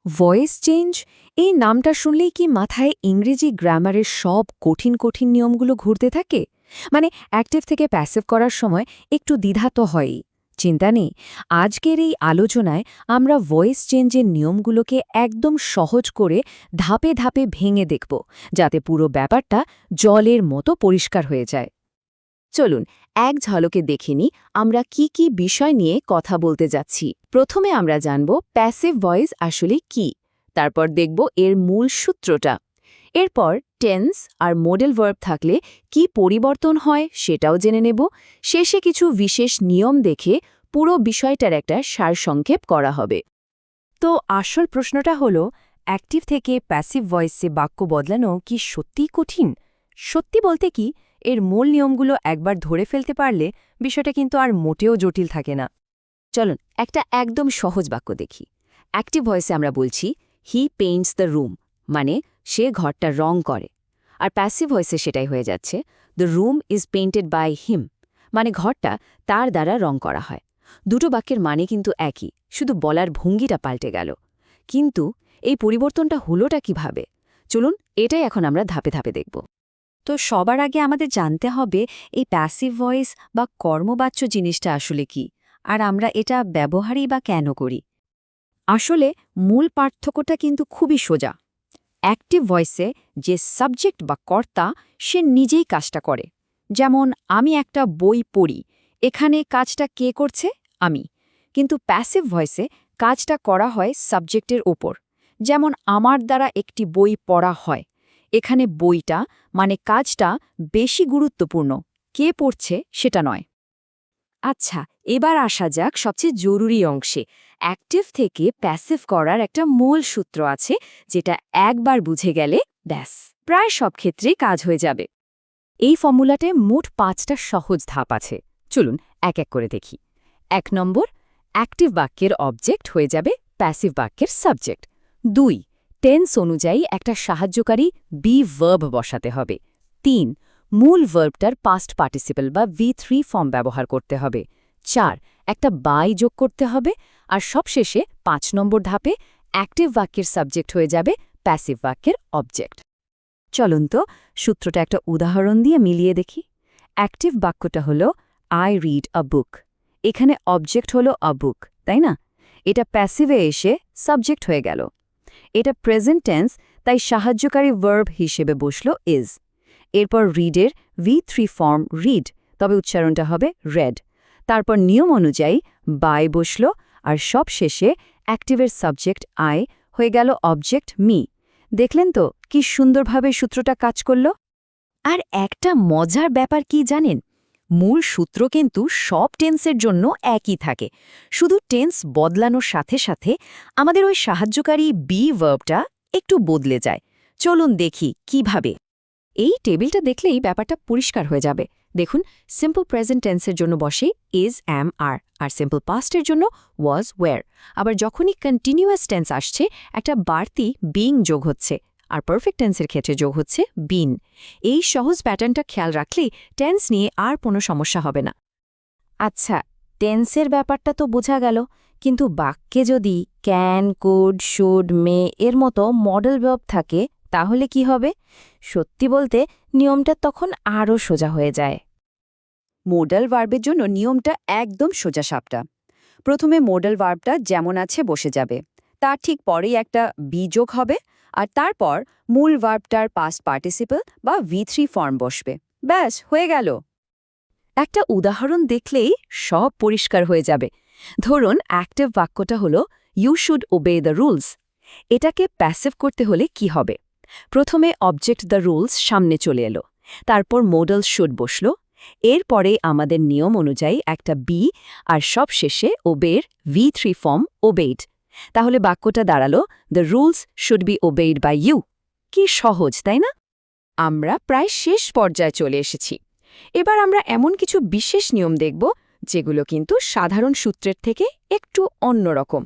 Voice change এই নামটা শুনলেই কি মাথায় ইংরেজি গ্রামারের সব কঠিন কঠিন নিয়মগুলো ঘুরতে থাকে? মানে অ্যাক্টিভ থেকে প্যাসিভ করার সময় একটু দ্বিধা তো হয়ই। চিন্তা নেই, আজকের এই আলোচনায় আমরা ভয়েস চেঞ্জের নিয়মগুলোকে একদম সহজ করে ধাপে ধাপে ভেঙে দেখব, যাতে পুরো ব্যাপারটা জলের মতো পরিষ্কার হয়ে যায়। চলুন এক ঝলকে দেখে নিই আমরা কি কি বিষয় নিয়ে কথা বলতে যাচ্ছি। প্রথমে আমরা জানব প্যাসিভ ভয়েস আসলে কি, তারপর দেখব এর মূল সূত্রটা। এরপর টেন্স আর মডেল ভার্ব থাকলে কি পরিবর্তন হয় সেটাও জেনে নেব। শেষে কিছু বিশেষ নিয়ম দেখে পুরো বিষয়টার একটা সারসংক্ষেপ করা হবে। তো আসল প্রশ্নটা হলো, অ্যাক্টিভ থেকে প্যাসিভ ভয়েসে বাক্য বদলানো কি সত্যিই কঠিন? সত্যি বলতে কি, এর মূল নিয়মগুলো একবার ধরে ফেলতে পারলে বিষয়টা কিন্তু আর মোটেও জটিল থাকে না। চলুন একটা একদম সহজ বাক্য দেখি। অ্যাক্টিভ ভয়েসে আমরা বলছি হি পেইন্টস দ্য রুম, মানে সে ঘরটা রং করে। আর প্যাসিভ ভয়েসে সেটাই হয়ে যাচ্ছে the room is painted by him, মানে ঘরটা তার দ্বারা রং করা হয়। দুটো বাক্যের মানে কিন্তু একই, শুধু বলার ভঙ্গিটা পাল্টে গেল। কিন্তু এই পরিবর্তনটা হলোটা কিভাবে? চলুন এটাই এখন আমরা ধাপে ধাপে দেখব। তো সবার আগে আমাদের জানতে হবে এই প্যাসিভ ভয়েস বা কর্মবাচ্য জিনিসটা আসলে কি, আর আমরা এটা ব্যবহারই বা কেন করি। আসলে মূল পার্থক্যটা কিন্তু খুবই সোজা। অ্যাক্টিভ ভয়েসে যে সাবজেক্ট বা কর্তা সে নিজেই কাজটা করে। যেমন আমি একটা বই পড়ি, এখানে কাজটা কে করছে? আমি। কিন্তু প্যাসিভ ভয়েসে কাজটা করা হয় সাবজেক্টের ওপর। যেমন আমার দ্বারা একটি বই পড়া হয়, এখানে বইটা মানে কাজটা বেশি গুরুত্বপূর্ণ, কে পড়ছে সেটা নয়। আচ্ছা, এবার আসা যাক সবচেয়ে জরুরি অংশে। অ্যাক্টিভ থেকে প্যাসিভ করার একটা মূল সূত্র আছে, যেটা একবার বুঝে গেলে ব্যাস প্রায় সব ক্ষেত্রেই কাজ হয়ে যাবে। এই ফর্মুলাতে মোট 5টা সহজ ধাপ আছে। চলুন এক এক করে দেখি। 1 নম্বর, অ্যাক্টিভ বাক্যের অবজেক্ট হয়ে যাবে প্যাসিভ বাক্যের সাবজেক্ট। 2, টেন্স অনুযায়ী একটা সাহায্যকারী বি ভার্ব বসাতে হবে। 3, মূল ভার্বটার পাস্ট পার্টিসিপল বা V3 ফর্ম ব্যবহার করতে হবে। 4, একটা বাই যোগ করতে হবে। আর সবশেষে 5 নম্বর ধাপে অ্যাক্টিভ বাক্যের সাবজেক্ট হয়ে যাবে প্যাসিভ বাক্যের অবজেক্ট। চলুন তো সূত্রটা একটা উদাহরণ দিয়ে মিলিয়ে দেখি। অ্যাক্টিভ বাক্যটা হলো আই রিড আ বুক, এখানে অবজেক্ট হলো আ বুক, তাই না? এটা প্যাসিভে এসে সাবজেক্ট হয়ে গেল। এটা প্রেজেন্ট টেন্স, তাই সাহায্যকারী ভার্ব হিসেবে বসল ইজ। এরপর রিডের V3 ফর্ম রিড, তবে উচ্চারণটা হবে রেড। তারপর নিয়ম অনুযায়ী বাই বসল, আর সব শেষে অ্যাক্টিভের সাবজেক্ট আই হয়ে গেল অবজেক্ট মি। দেখলেন তো কি সুন্দরভাবে সূত্রটা কাজ করল? আর একটা মজার ব্যাপার কি জানেন, মূল সূত্র কিন্তু সব টেন্সের জন্য একই থাকে, শুধু টেন্স বদলানোর সাথে সাথে আমাদের ওই সাহায্যকারী বি ভার্বটা একটু বদলে যায়। চলুন দেখি কিভাবে। এই টেবিলটা দেখলেই ব্যাপারটা পরিষ্কার হয়ে যাবে। দেখুন, সিম্পল প্রেজেন্ট টেন্সের জন্য বসে is am R, R simple পাস্টের জন্য ওয়াজ ওয়্যার। আবার যখনই কন্টিনিউয়াস টেন্স আসছে একটা বাড়তি বিং যোগ হচ্ছে, আর পারফেক্ট টেন্সের ক্ষেত্রে যোগ হচ্ছে বিন। এই সহজ প্যাটার্নটা খেয়াল রাখলেই টেন্স নিয়ে আর কোনো সমস্যা হবে না। আচ্ছা, টেন্সের ব্যাপারটা তো বোঝা গেল, কিন্তু বাক্যে যদি ক্যান, কুড, শুড, মে এর মতো মডেল ভার্ব থাকে তাহলে কি হবে? সত্যি বলতে নিয়মটা তখন আরও সোজা হয়ে যায়। মোডাল ভার্বের জন্য নিয়মটা একদম সোজাসাপটা। প্রথমে মোডাল ভার্বটা যেমন আছে বসে যাবে, তার ঠিক পরেই একটা বি যোগ হবে, আর তারপর মূল ভার্বটার পাস্ট পার্টিসিপল বা V3 ফর্ম বসবে। ব্যাস হয়ে গেল। একটা উদাহরণ দেখলেই সব পরিষ্কার হয়ে যাবে। ধরুন অ্যাক্টিভ বাক্যটা হলো you should obey the rules. এটাকে প্যাসিভ করতে হলে কি হবে? প্রথমে অবজেক্ট দ্য রুলস সামনে চলে এলো, তারপর মোডাল শুড বসল, এরপরে আমাদের নিয়ম অনুযায়ী একটা বি, আর সব শেষে ওবের V3 ফর্ম ওবেইড। তাহলে বাক্যটা দাঁড়ালো the rules should be obeyed by you. কি সহজ, তাই না? আমরা প্রায় শেষ পর্যায়ে চলে এসেছি। এবার আমরা এমন কিছু বিশেষ নিয়ম দেখব যেগুলো কিন্তু সাধারণ সূত্রের থেকে একটু অন্যরকম,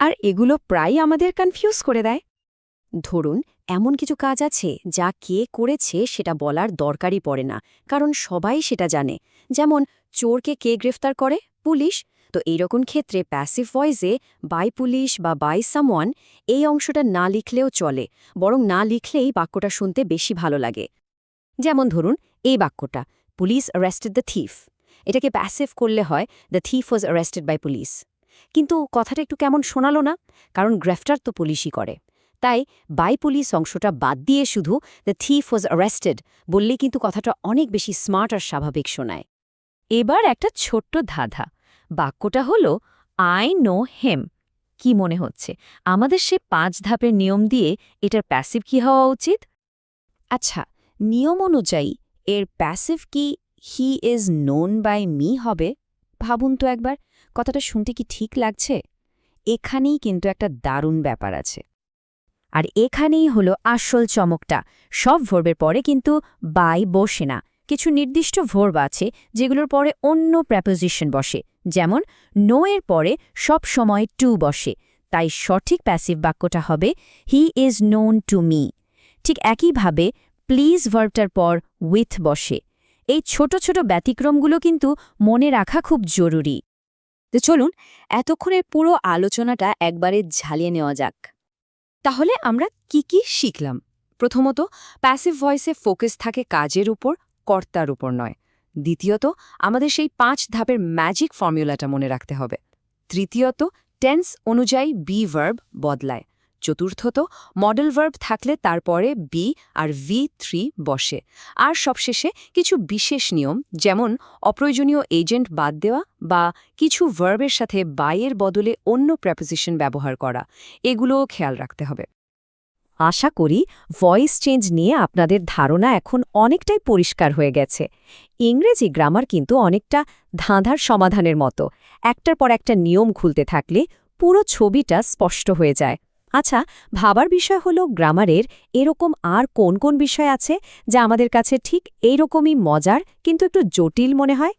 আর এগুলো প্রায় আমাদের কনফিউজ করে দেয়। ধরুন এমন কিছু কাজ আছে যা কে করেছে সেটা বলার দরকারই পড়ে না, কারণ সবাই সেটা জানে। যেমন চোরকে কে গ্রেফতার করে? পুলিশ। তো এইরকম ক্ষেত্রে প্যাসিভ ভয়েসে বাই পুলিশ বা বাই সামওয়ান এই অংশটা না লিখলেও চলে, বরং না লিখলেই বাক্যটা শুনতে বেশি ভালো লাগে। যেমন ধরুন এই বাক্যটা, পুলিশ অ্যারেস্টেড দ্য থিফ। এটাকে প্যাসিভ করলে হয় the thief was arrested by police. কিন্তু কথাটা একটু কেমন শোনালো না, কারণ গ্রেফতার তো পুলিশই করে। তাই বাই পুলিশ অংশটা বাদ দিয়ে শুধু দ্য থিফ ওয়াজ অ্যারেস্টেড বললেই কিন্তু কথাটা অনেক বেশি স্মার্ট আর স্বাভাবিক শোনায়। এবার একটা ছোট্ট ধাঁধা। বাক্যটা হলো আই নো হেম। কি মনে হচ্ছে আমাদের সে 5 ধাপের নিয়ম দিয়ে এটার প্যাসিভ কি হওয়া উচিত? আচ্ছা, নিয়ম অনুযায়ী এর প্যাসিভ কি he is known by me হবে? ভাবুন তো একবার, কথাটা শুনতে কি ঠিক লাগছে? এখানেই কিন্তু একটা দারুণ ব্যাপার আছে। আর এখানেই হলো আসল চমকটা। সব ভার্বের পরে কিন্তু বাই বসে না। কিছু নির্দিষ্ট ভার্ব আছে যেগুলোর পরে অন্য প্রেপোজিশন বসে, যেমন নো এর পরে সব সময় টু বসে। তাই সঠিক প্যাসিভ বাক্যটা হবে হি ইজ নোন টু মি। ঠিক একইভাবে প্লিজ ভার্বটার পর উইথ বসে। এই ছোট ছোট ব্যতিক্রমগুলো কিন্তু মনে রাখা খুব জরুরি। তো চলুন এতক্ষণের পুরো আলোচনাটা একবারে ঝালিয়ে নেওয়া যাক। তাহলে আমরা কি শিখলাম? প্রথমত, প্যাসিভ ভয়েসে ফোকাস থাকে কাজের উপর, কর্তার উপর নয়। দ্বিতীয়ত, আমাদের সেই 5 ধাপের ম্যাজিক ফর্মুলাটা মনে রাখতে হবে। তৃতীয়ত, টেন্স অনুযায়ী বি ভার্ব বদলায়। চতুর্থত, মডেল ভার্ব থাকলে তারপরে বি আর V3 বসে। আর সবশেষে কিছু বিশেষ নিয়ম, যেমন অপ্রয়োজনীয় এজেন্ট বাদ দেওয়া বা কিছু ভার্বের সাথে বাইয়ের বদলে অন্য প্রেপোজিশন ব্যবহার করা, এগুলোও খেয়াল রাখতে হবে। আশা করি ভয়েস চেঞ্জ নিয়ে আপনাদের ধারণা এখন অনেকটাই পরিষ্কার হয়ে গেছে। ইংরেজি গ্রামার কিন্তু অনেকটা ধাঁধার সমাধানের মতো। একটার পর একটা নিয়ম খুলতে থাকলে পুরো ছবিটা স্পষ্ট হয়ে যায়। আচ্ছা, ভাবার বিষয় হলো গ্রামারের এরকম আর কোন কোন বিষয় আছে যা আমাদের কাছে ঠিক এইরকমই মজার কিন্তু একটু জটিল মনে হয়?